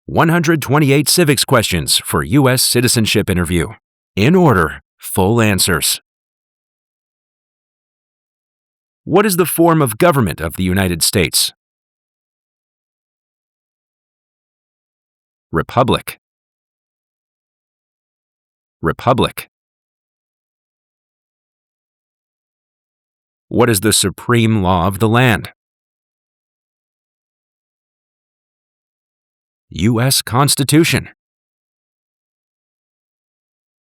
128 civics questions for US Citizenship Interview. In order, full answers. What is the form of government of the United States? Republic. Republic. What is the supreme law of the land? US Constitution.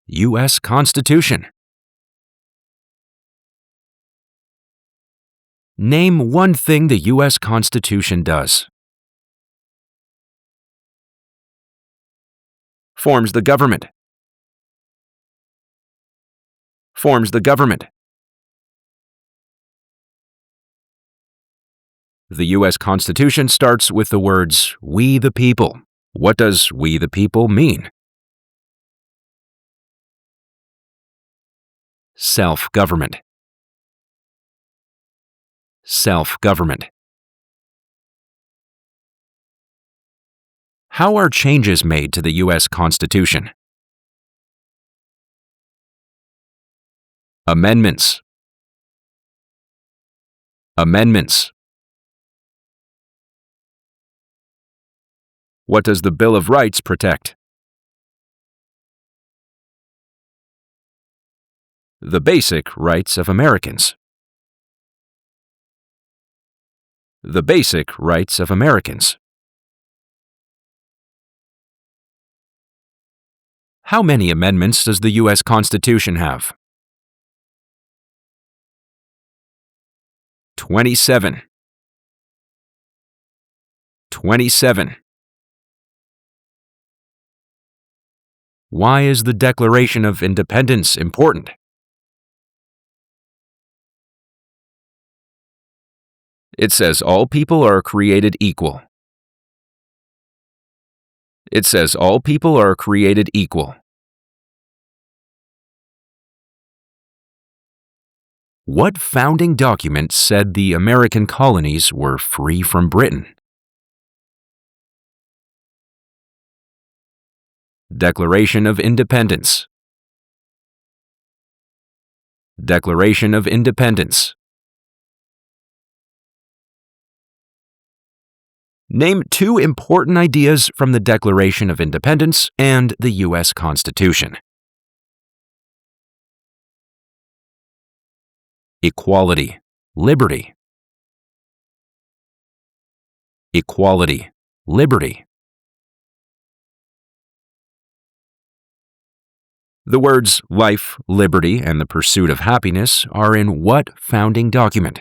US Constitution. Name one thing the US Constitution does. Forms the government. Forms the government. The U.S. Constitution starts with the words, "We the people." What does "we the people" mean? Self-government. Self-government. How are changes made to the U.S. Constitution? Amendments. Amendments. What does the Bill of Rights protect? The basic rights of Americans. The basic rights of Americans. How many amendments does the U.S. Constitution have? 27. 27. Why is the Declaration of Independence important? It says all people are created equal. It says all people are created equal. What founding document said the American colonies were free from Britain? Declaration of Independence. Declaration of Independence. Name two important ideas from the Declaration of Independence and the U.S. Constitution. Equality, liberty. Equality, liberty. The words life, liberty, and the pursuit of happiness are in what founding document?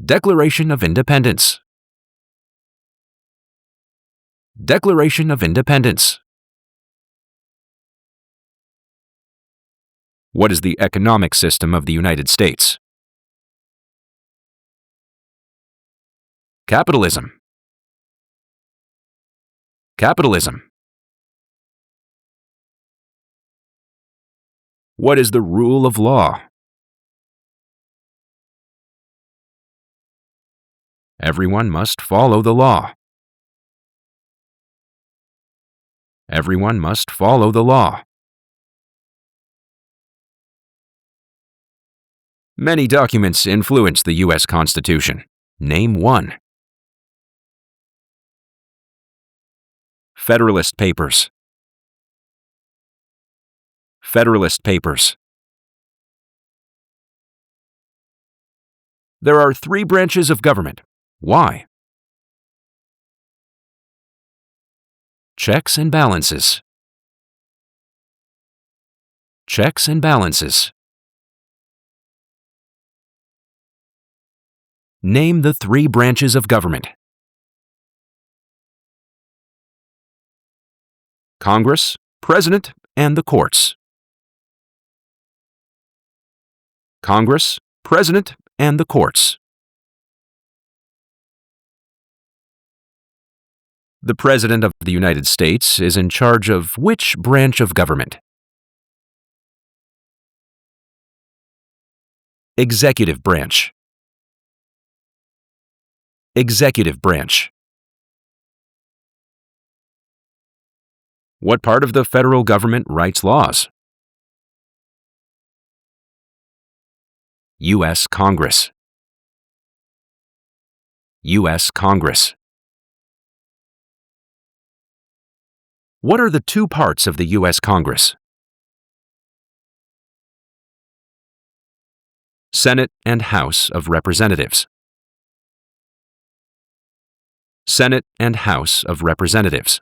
Declaration of Independence. Declaration of Independence. What is the economic system of the United States? Capitalism. Capitalism. What is the rule of law? Everyone must follow the law. Everyone must follow the law. Many documents influence the U.S. Constitution. Name one. Federalist Papers. Federalist Papers. There are three branches of government. Why? Checks and balances. Checks and balances. Name the three branches of government. Congress, President, and the courts. Congress, President, and the courts. The President of the United States is in charge of which branch of government? Executive branch. Executive branch. What part of the federal government writes laws? US Congress. US Congress. What are the two parts of the US Congress? Senate and House of Representatives. Senate and House of Representatives.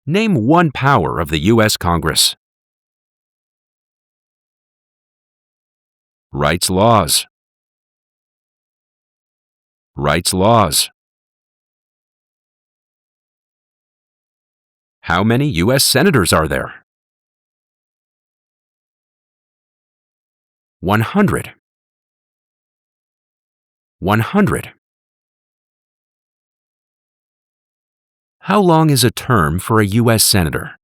Name one power of the U.S. Congress. Writes laws. Writes laws. How many U.S. senators are there? 100. 100. How long is a term for a U.S. senator?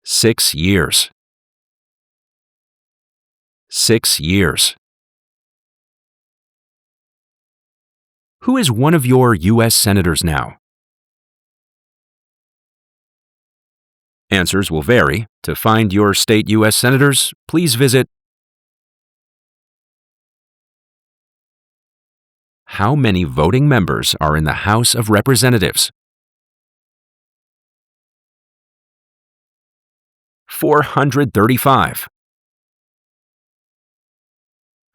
6 years. 6 years. Who is one of your U.S. senators now? Answers will vary. To find your state U.S. senators, please visit How many voting members are in the House of Representatives? 435.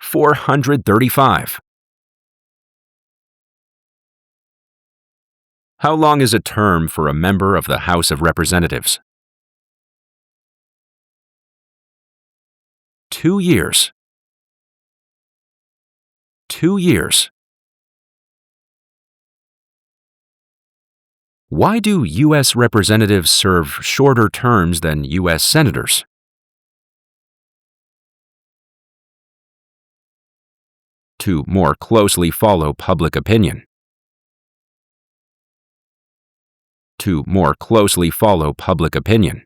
435. How long is a term for a member of the House of Representatives? 2 years. 2 years. Why do U.S. representatives serve shorter terms than U.S. senators? To more closely follow public opinion. To more closely follow public opinion.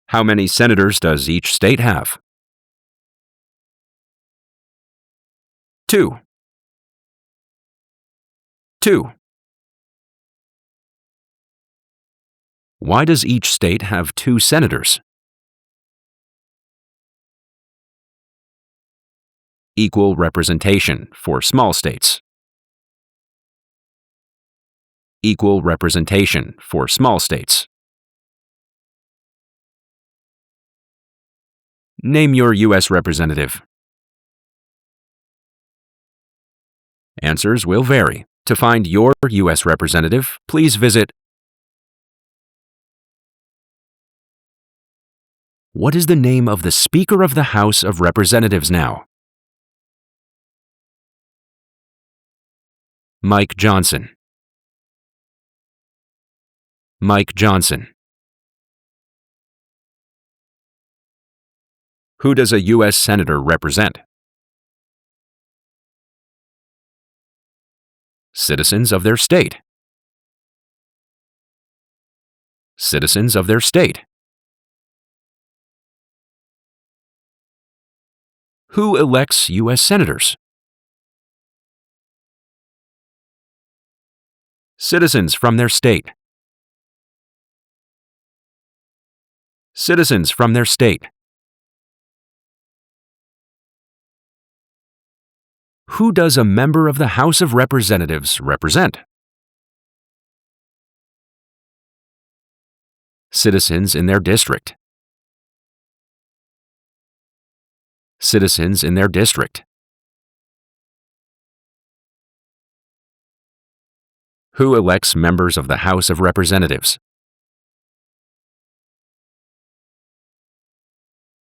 How many senators does each state have? 2. 2. Why does each state have 2 senators? Equal representation for small states. Equal representation for small states. Name your U.S. representative. Answers will vary. To find your U.S. representative, please visit What is the name of the Speaker of the House of Representatives now? Mike Johnson. Mike Johnson. Who does a U.S. Senator represent? Citizens of their state. Citizens of their state. Who elects U.S. senators? Citizens from their state. Citizens from their state. Who does a member of the House of Representatives represent? Citizens in their district. Citizens in their district. Who elects members of the House of Representatives?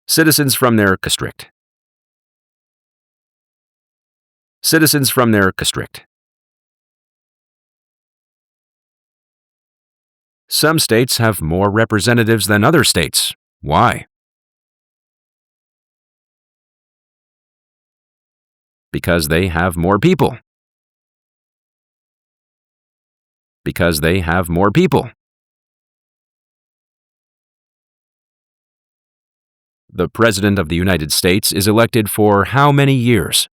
Citizens from their district. Citizens from their district. Some states have more representatives than other states. Why? Because they have more people. Because they have more people. The President of the United States is elected for how many years?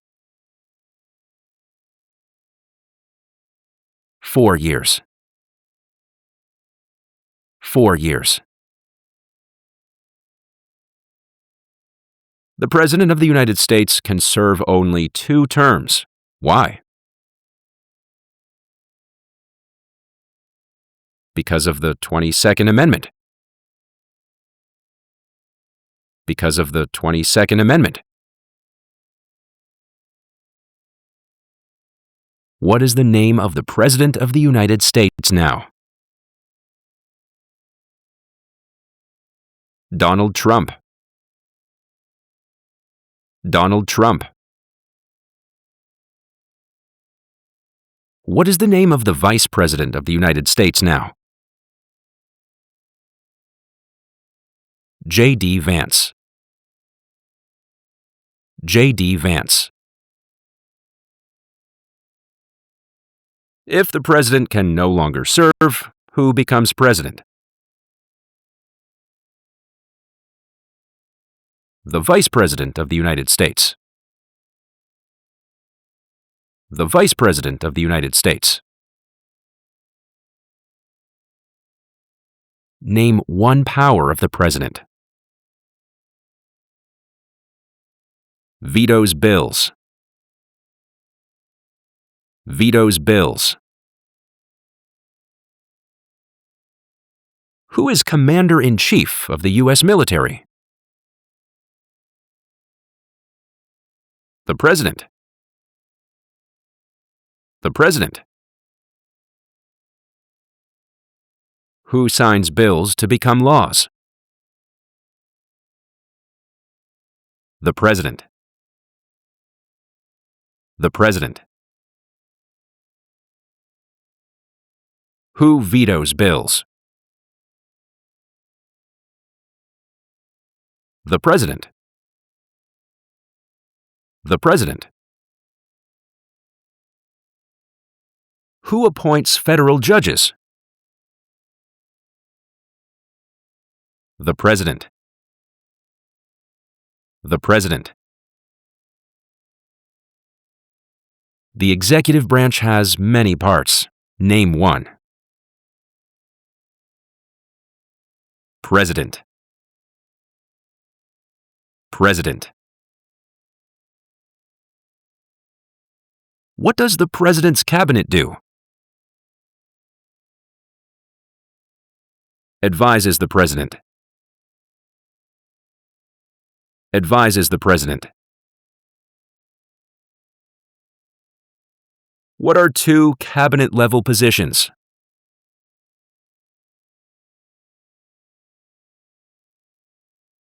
4 years. 4 years. The President of the United States can serve only 2 terms. Why? Because of the 22nd Amendment. Because of the 22nd Amendment. What is the name of the President of the United States now? Donald Trump. Donald Trump. What is the name of the Vice President of the United States now? J.D. Vance. J.D. Vance. If the President can no longer serve, who becomes President? The Vice President of the United States. The Vice President of the United States. Name one power of the President. Vetoes bills. Vetoes bills. Who is Commander-in-Chief of the U.S. military? The President. The President. Who signs bills to become laws? The President. The President. Who vetoes bills? The President. The President. Who appoints federal judges? The President. The President. The executive branch has many parts. Name one. President. President. What does the President's cabinet do? Advises the President. Advises the President. What are 2 cabinet-level positions?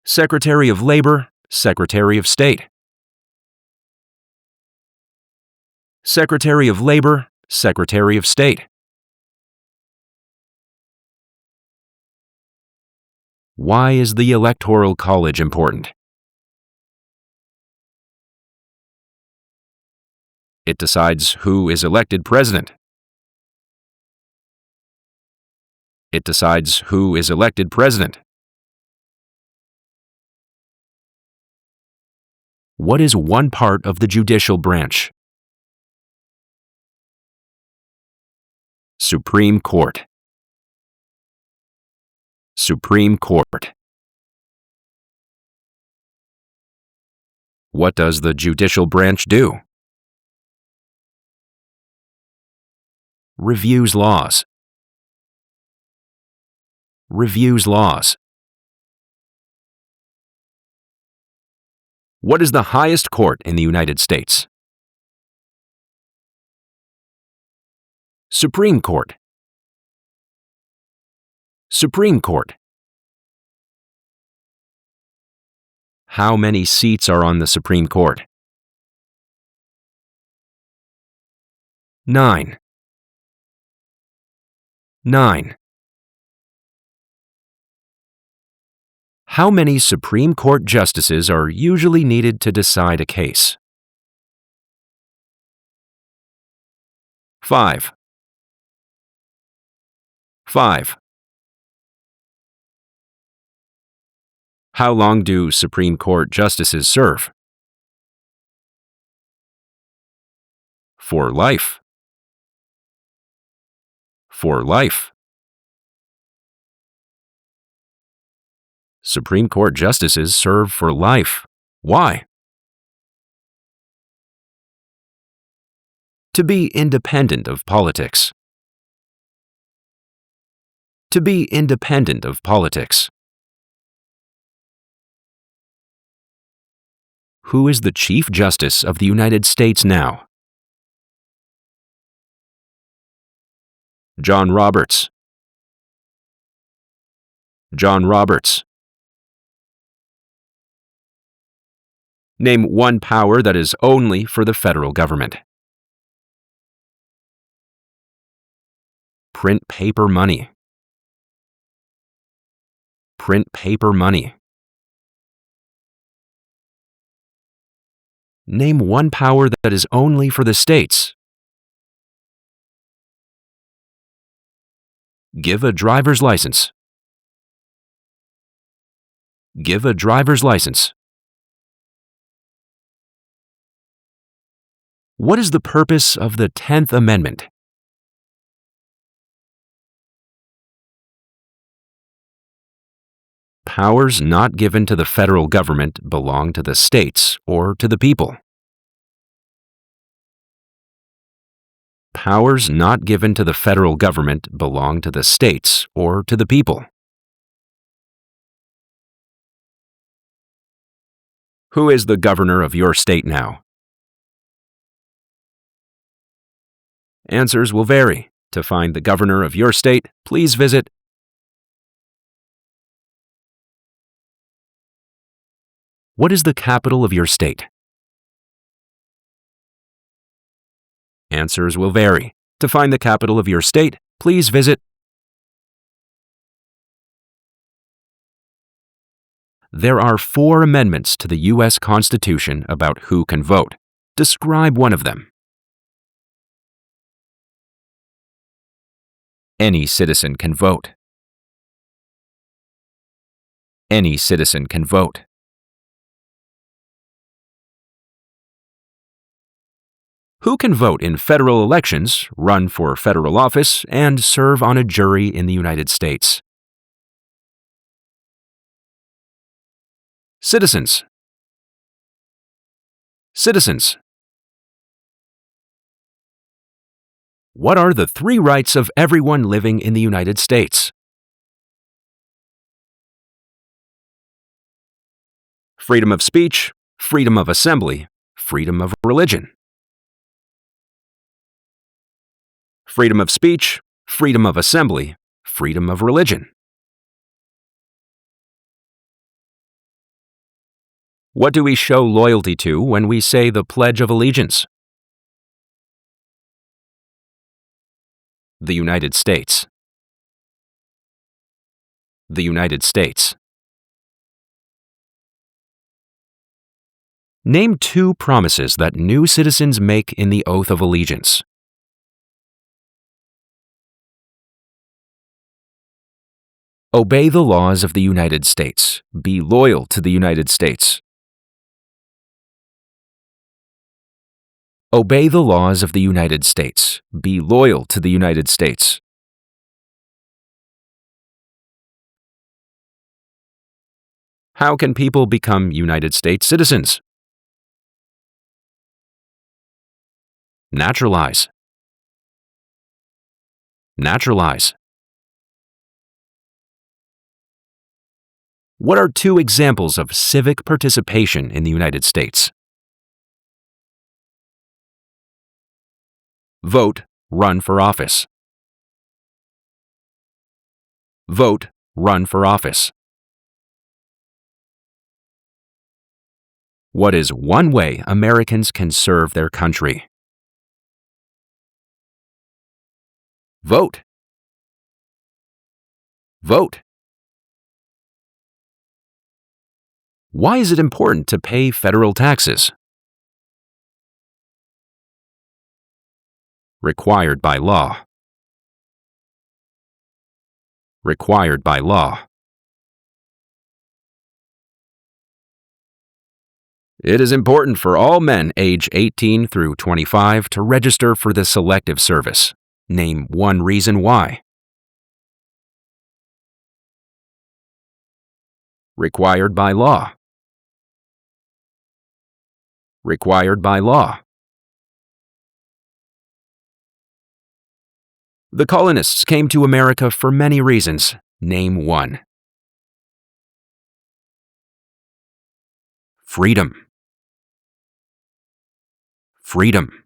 Secretary of Labor, Secretary of State. Secretary of Labor, Secretary of State. Why is the Electoral College important? It decides who is elected president. It decides who is elected president. What is one part of the judicial branch? Supreme Court. Supreme Court. What does the judicial branch do? Reviews laws. Reviews laws. What is the highest court in the United States? Supreme Court. Supreme Court. How many seats are on the Supreme Court? 9. 9. How many Supreme Court justices are usually needed to decide a case? 5. 5. How long do Supreme Court justices serve? For life. For life. Supreme Court justices serve for life. Why? To be independent of politics. To be independent of politics. Who is the Chief Justice of the United States now? John Roberts. John Roberts. Name one power that is only for the federal government. Print paper money. Print paper money. Name one power that is only for the states. Give a driver's license. Give a driver's license. What is the purpose of the 10th Amendment? Powers not given to the federal government belong to the states or to the people. Powers not given to the federal government belong to the states or to the people. Who is the governor of your state now? Answers will vary. To find the governor of your state, please visit What is the capital of your state? Answers will vary. To find the capital of your state, please visit There are 4 amendments to the U.S. Constitution about who can vote. Describe one of them. Any citizen can vote. Any citizen can vote. Who can vote in federal elections, run for federal office, and serve on a jury in the United States? Citizens. Citizens. What are the 3 rights of everyone living in the United States? Freedom of speech, freedom of assembly, freedom of religion. Freedom of speech, freedom of assembly, freedom of religion. What do we show loyalty to when we say the Pledge of Allegiance? The United States. The United States. Name 2 promises that new citizens make in the Oath of Allegiance. Obey the laws of the United States. Be loyal to the United States. Obey the laws of the United States. Be loyal to the United States. How can people become United States citizens? Naturalize. Naturalize. What are 2 examples of civic participation in the United States? Vote, run for office. Vote, run for office. What is one way Americans can serve their country? Vote. Vote. Why is it important to pay federal taxes? Required by law. Required by law. It is important for all men age 18 through 25 to register for the Selective Service. Name one reason why. Required by law. Required by law. The colonists came to America for many reasons. Name one. Freedom. Freedom.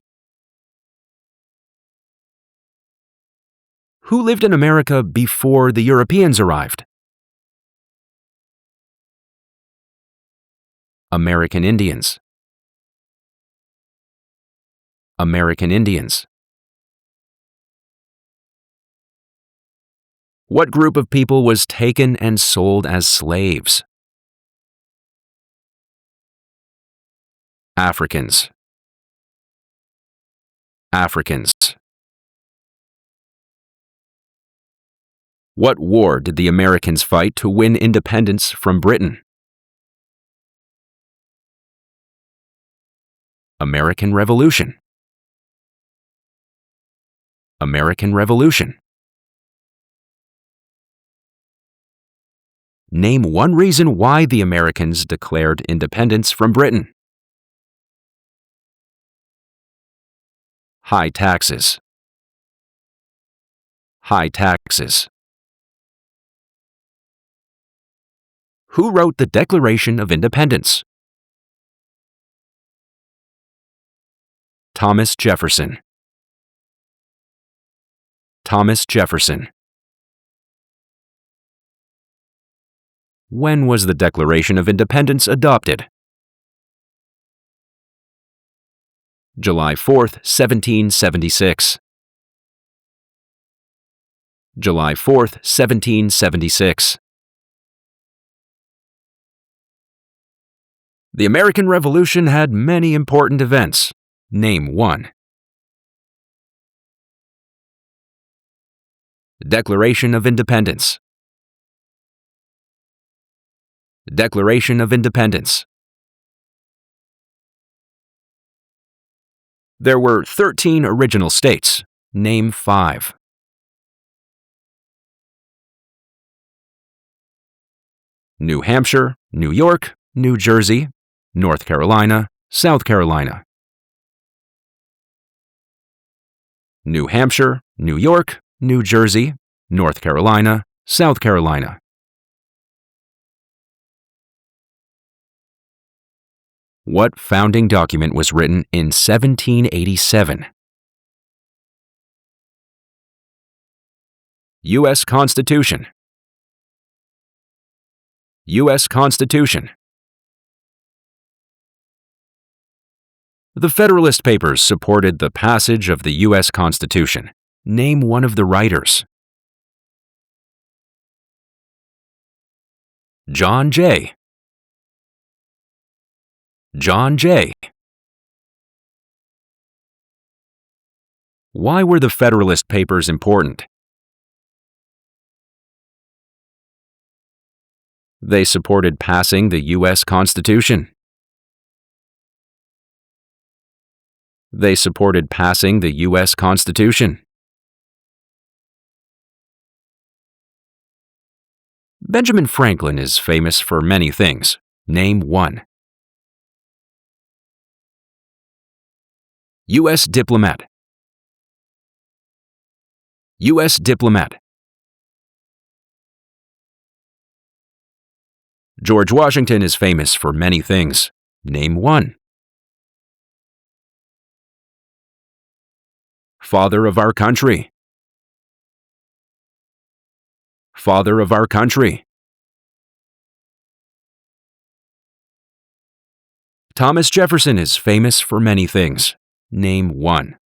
Who lived in America before the Europeans arrived? American Indians. American Indians. What group of people was taken and sold as slaves? Africans. Africans. What war did the Americans fight to win independence from Britain? American Revolution. American Revolution. Name one reason why the Americans declared independence from Britain. High taxes. High taxes. Who wrote the Declaration of Independence? Thomas Jefferson. Thomas Jefferson. When was the Declaration of Independence adopted? July 4th, 1776. July 4th, 1776. The American Revolution had many important events. Name one. Declaration of Independence. Declaration of Independence. There were 13 original states. Name 5. New Hampshire, New York, New Jersey, North Carolina, South Carolina. New Hampshire, New York, New Jersey, North Carolina, South Carolina. What founding document was written in 1787? U.S. Constitution. U.S. Constitution. The Federalist Papers supported the passage of the U.S. Constitution. Name one of the writers. John Jay. John Jay. Why were the Federalist Papers important? They supported passing the U.S. Constitution. They supported passing the U.S. Constitution. Benjamin Franklin is famous for many things. Name one. U.S. diplomat. U.S. diplomat. George Washington is famous for many things. Name one. Father of our country. Father of our country. Thomas Jefferson is famous for many things. Name one.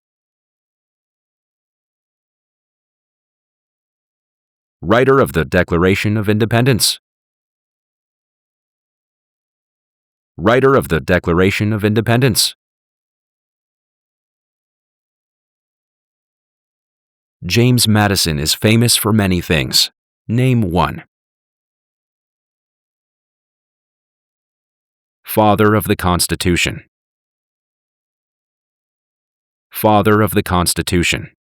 Writer of the Declaration of Independence. Writer of the Declaration of Independence. James Madison is famous for many things. Name one. Father of the Constitution. Father of the Constitution.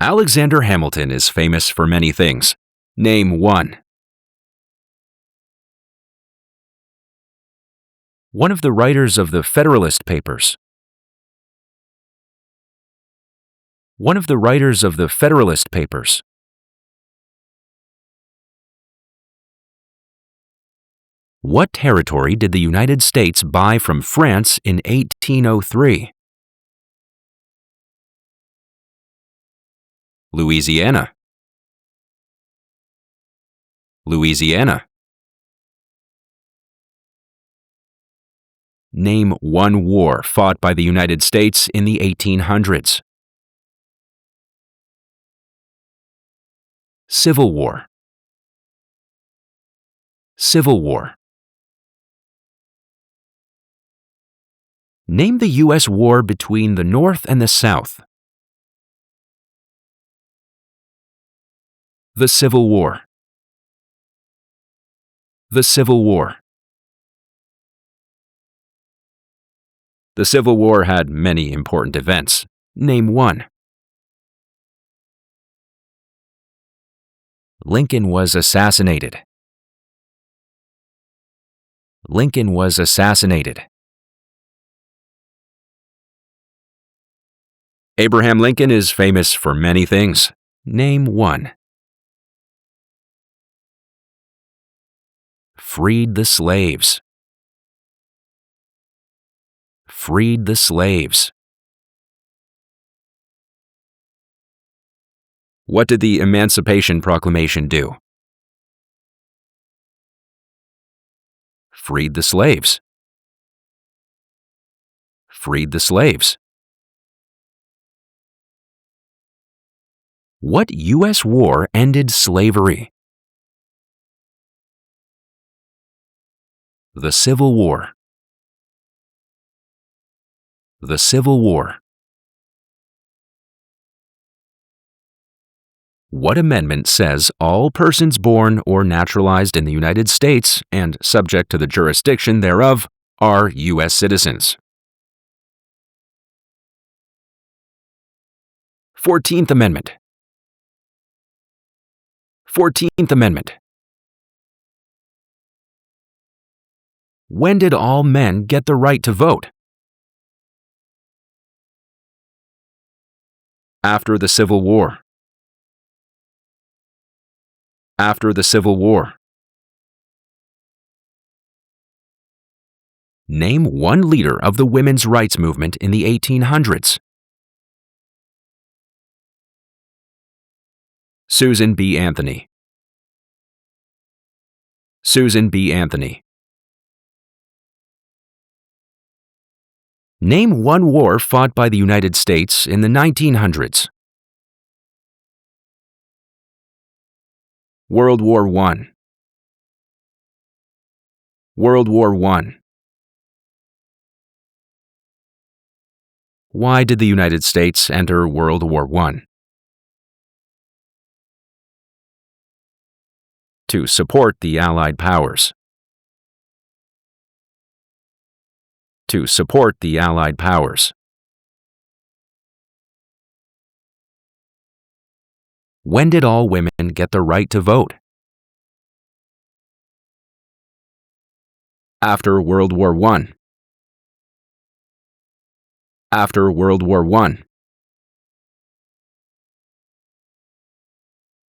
Alexander Hamilton is famous for many things. Name one. One of the writers of the Federalist Papers. One of the writers of the Federalist Papers. What territory did the United States buy from France in 1803? Louisiana. Louisiana. Name one war fought by the United States in the 1800s. Civil War. Civil War. Name the U.S. war between the North and the South. The Civil War. The Civil War. The Civil War had many important events. Name one. Lincoln was assassinated. Lincoln was assassinated. Abraham Lincoln is famous for many things. Name one. Freed the slaves. Freed the slaves. What did the Emancipation Proclamation do? Freed the slaves. Freed the slaves. What U.S. war ended slavery? The Civil War. The Civil War. What amendment says all persons born or naturalized in the United States and subject to the jurisdiction thereof are U.S. citizens? 14th Amendment. 14th Amendment. When did all men get the right to vote? After the Civil War. After the Civil War. Name one leader of the women's rights movement in the 1800s. Susan B. Anthony. Susan B. Anthony. Name one war fought by the United States in the 1900s. World War I. World War I. Why did the United States enter World War I? To support the Allied powers. To support the Allied powers. When did all women get the right to vote? After World War I. After World War I.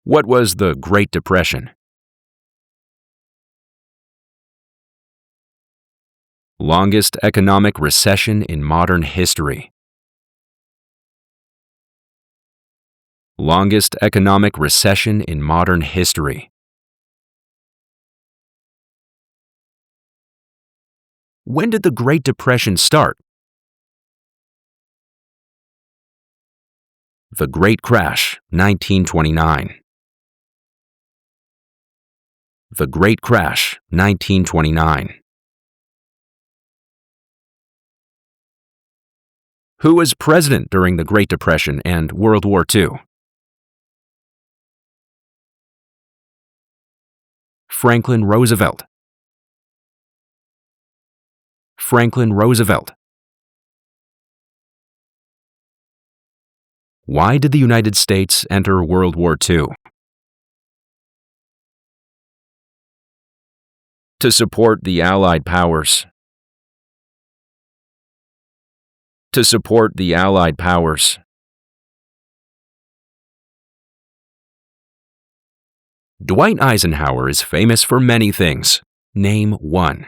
What was the Great Depression? Longest economic recession in modern history. Longest economic recession in modern history. When did the Great Depression start? The Great Crash, 1929. The Great Crash, 1929. Who was president during the Great Depression and World War II? Franklin Roosevelt. Franklin Roosevelt. Why did the United States enter World War II? To support the Allied powers. To support the Allied powers. Dwight Eisenhower is famous for many things. Name one.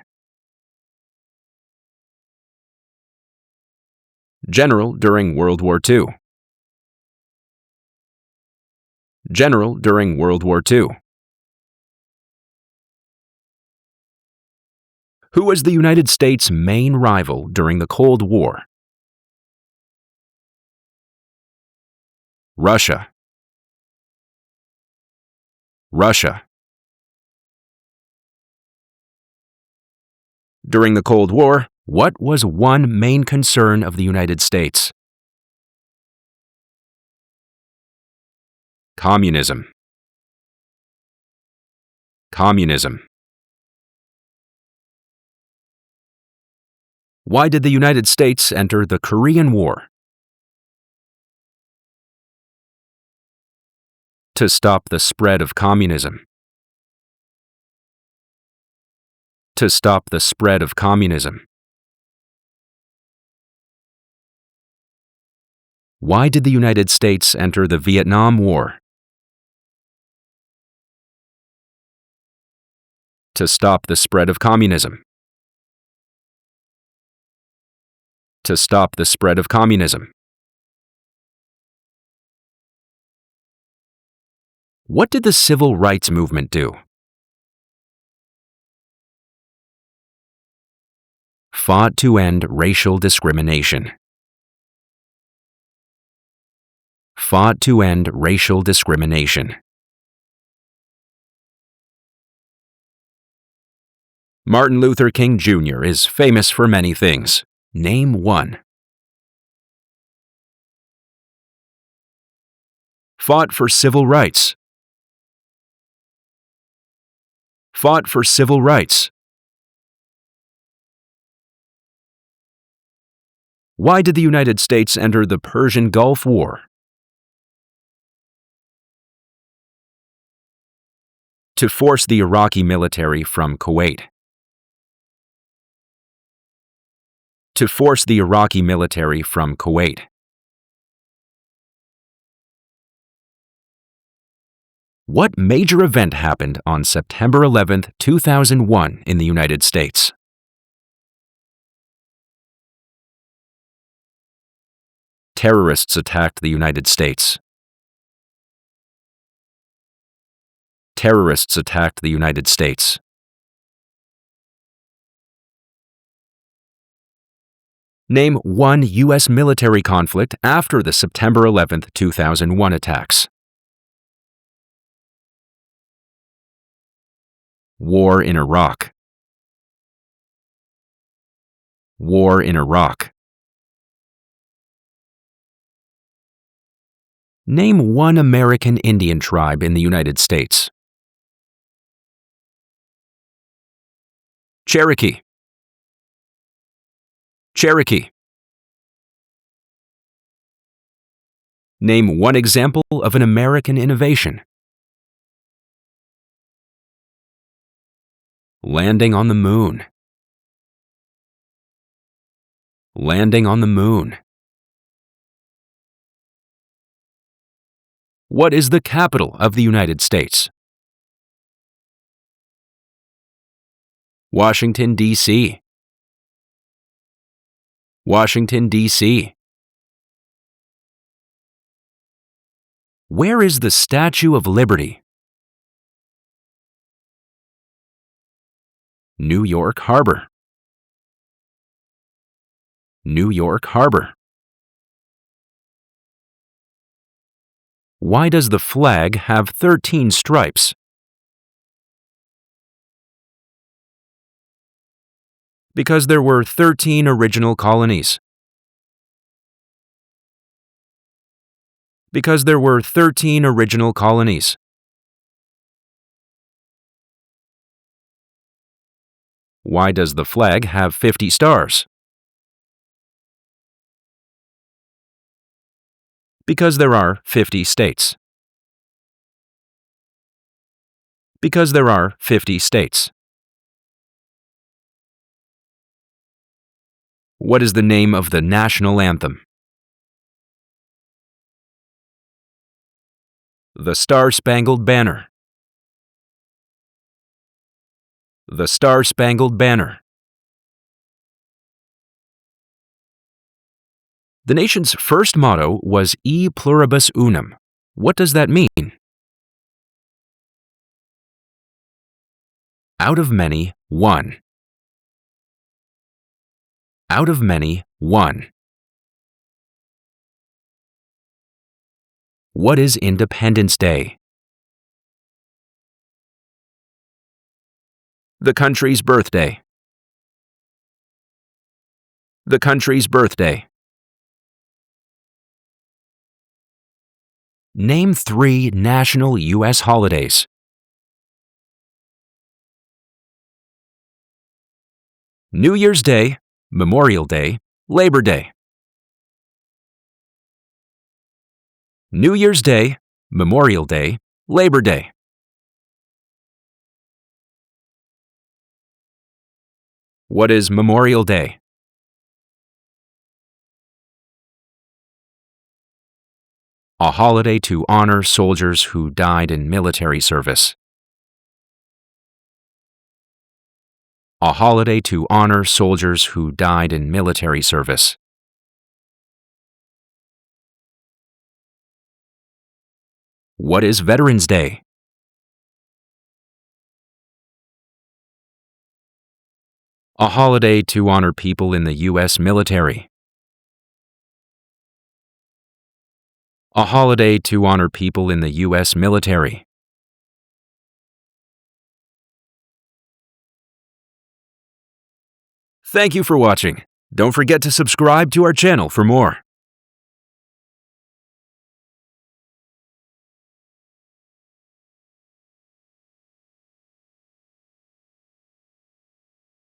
General during World War II. General during World War II. Who was the United States' main rival during the Cold War? Russia. Russia. During the Cold War, what was one main concern of the United States? Communism. Communism. Why did the United States enter the Korean War? To stop the spread of communism. To stop the spread of communism. Why did the United States enter the Vietnam War? To stop the spread of communism. To stop the spread of communism. What did the Civil Rights Movement do? Fought to end racial discrimination. Fought to end racial discrimination. Martin Luther King Jr. is famous for many things. Name one. Fought for civil rights. Fought for civil rights. Why did the United States enter the Persian Gulf War? To force the Iraqi military from Kuwait. To force the Iraqi military from Kuwait. What major event happened on September 11, 2001 in the United States? Terrorists attacked the United States. Terrorists attacked the United States. Name one U.S. military conflict after the September 11, 2001 attacks. War in Iraq. War in Iraq. Name one American Indian tribe in the United States. Cherokee. Cherokee. Name one example of an American innovation. Landing on the moon. Landing on the moon. What is the capital of the United States? Washington, D.C. Washington, D.C. Where is the Statue of Liberty? New York Harbor. New York Harbor. Why does the flag have 13 stripes? Because there were 13 original colonies. Because there were 13 original colonies. Why does the flag have 50 stars? Because there are 50 states. Because there are 50 states. What is the name of the national anthem? The Star-Spangled Banner. The Star-Spangled Banner. The nation's first motto was E pluribus unum. What does that mean? Out of many, one. Out of many, one. What is Independence Day? The country's birthday. The country's birthday. Name 3 national U.S. holidays. New Year's Day, Memorial Day, Labor Day. New Year's Day, Memorial Day, Labor Day. What is Memorial Day? A holiday to honor soldiers who died in military service. A holiday to honor soldiers who died in military service. What is Veterans Day? A holiday to honor people in the U.S. military. A holiday to honor people in the U.S. military. Thank you for watching. Don't forget to subscribe to our channel for more.